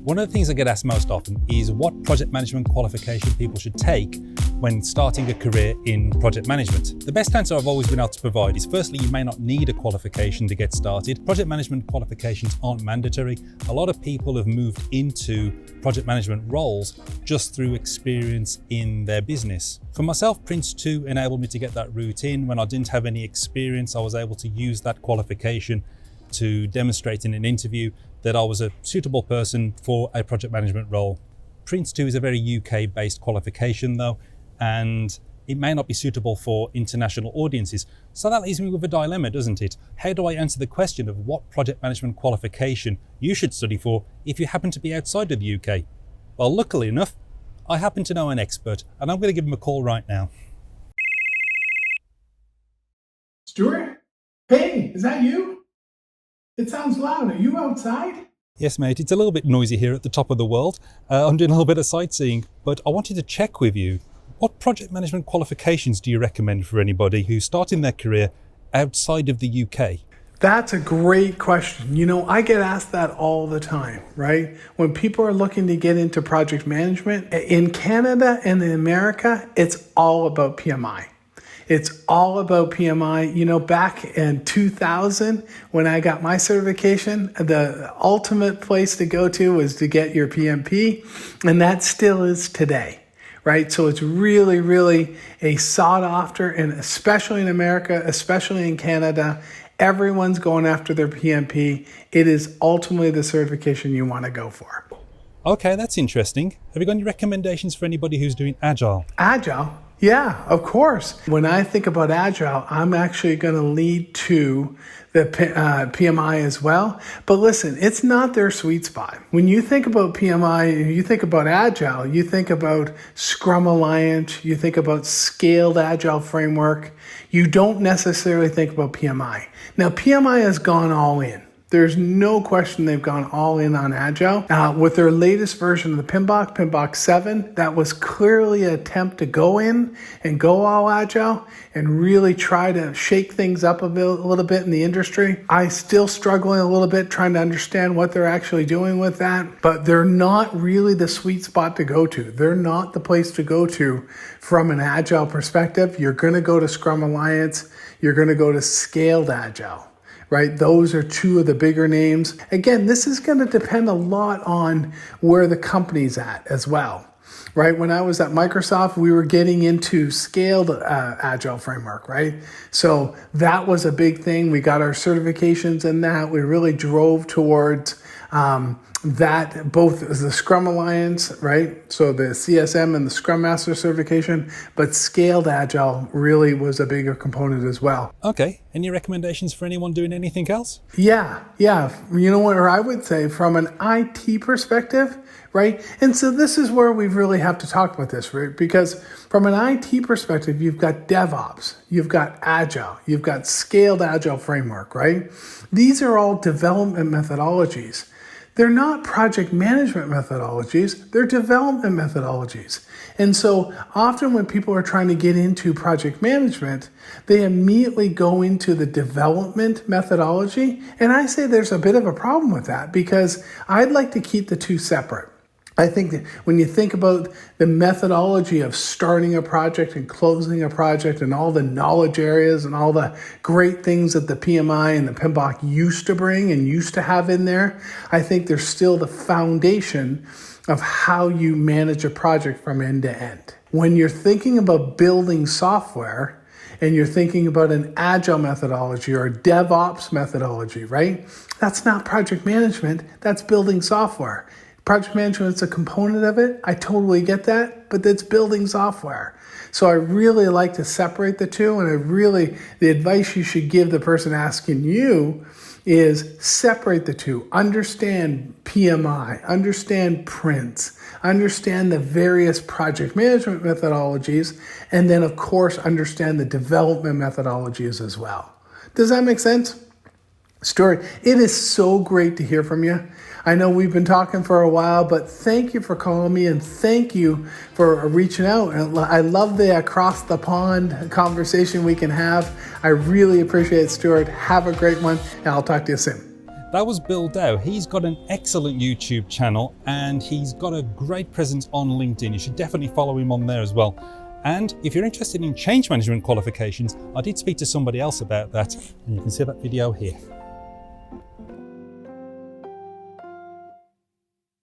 One of the things I get asked most often is what project management qualification people should take when starting a career in project management. The best answer I've always been able to provide is firstly, you may not need a qualification to get started. Project management qualifications aren't mandatory. A lot of people have moved into project management roles just through experience in their business. For myself, Prince 2 enabled me to get that route in. When I didn't have any experience, I was able to use that qualification to demonstrate in an interview that I was a suitable person for a project management role. Prince 2 is a very UK-based qualification though, and it may not be suitable for international audiences. So that leaves me with a dilemma, doesn't it? How do I answer the question of what project management qualification you should study for if you happen to be outside of the UK? Well, luckily enough, I happen to know an expert, and I'm going to give him a call right now. Stuart? Hey, is that you? It sounds loud. Are you outside? Yes, mate, it's a little bit noisy here at the top of the world. I'm doing a little bit of sightseeing, but I wanted to check with you. What project management qualifications do you recommend for anybody who's starting their career outside of the UK? That's a great question. You know, I get asked that all the time, right? When people are looking to get into project management, in Canada and in America, it's all about PMI. It's all about PMI. You know, back in 2000, when I got my certification, the ultimate place to go to was to get your PMP, and that still is today, right? So it's really, really a sought after, and especially in America, especially in Canada, everyone's going after their PMP. It is ultimately the certification you want to go for. Okay, that's interesting. Have you got any recommendations for anybody who's doing agile? Agile? Yeah, of course. When I think about Agile, I'm actually going to lead to the PMI as well. But listen, it's not their sweet spot. When you think about PMI, you think about Agile, you think about Scrum Alliance, you think about Scaled Agile Framework. You don't necessarily think about PMI. Now, PMI has gone all in. There's no question they've gone all in on Agile. With their latest version of the PMBOK 7, that was clearly an attempt to go in and go all Agile and really try to shake things up a little bit in the industry. I still struggling a little bit trying to understand what they're actually doing with that, but they're not really the sweet spot to go to. They're not the place to go to from an Agile perspective. You're going to go to Scrum Alliance. You're going to go to Scaled Agile. Right? Those are two of the bigger names. Again, this is going to depend a lot on where the company's at as well. Right? When I was at Microsoft, we were getting into scaled agile framework, right? So that was a big thing. We got our certifications in that. We really drove towards that, both the Scrum Alliance, right? So the CSM and the Scrum Master certification, but scaled agile really was a bigger component as well. Okay. Any recommendations for anyone doing anything else? Yeah. You know what, or I would say from an IT perspective, right? And so this is where we really have to talk about this, right? Because from an IT perspective, you've got DevOps, you've got Agile, you've got Scaled Agile Framework, right? These are all development methodologies. They're not project management methodologies, they're development methodologies. And so often when people are trying to get into project management, they immediately go into the development methodology. And I say there's a bit of a problem with that because I'd like to keep the two separate. I think that when you think about the methodology of starting a project and closing a project and all the knowledge areas and all the great things that the PMI and the PMBOK used to bring and used to have in there, I think there's still the foundation of how you manage a project from end to end. When you're thinking about building software and you're thinking about an agile methodology or a DevOps methodology, right? That's not project management, that's building software. Project management is a component of it. I totally get that, but that's building software. So I really like to separate the two, and the advice you should give the person asking you is separate the two. Understand PMI, understand Prince, understand the various project management methodologies, and then of course understand the development methodologies as well. Does that make sense? Stuart, it is so great to hear from you. I know we've been talking for a while, but thank you for calling me and thank you for reaching out. I love the across the pond conversation we can have. I really appreciate it, Stuart. Have a great one, and I'll talk to you soon. That was Bill Dow. He's got an excellent YouTube channel and he's got a great presence on LinkedIn. You should definitely follow him on there as well. And if you're interested in change management qualifications, I did speak to somebody else about that, and you can see that video here.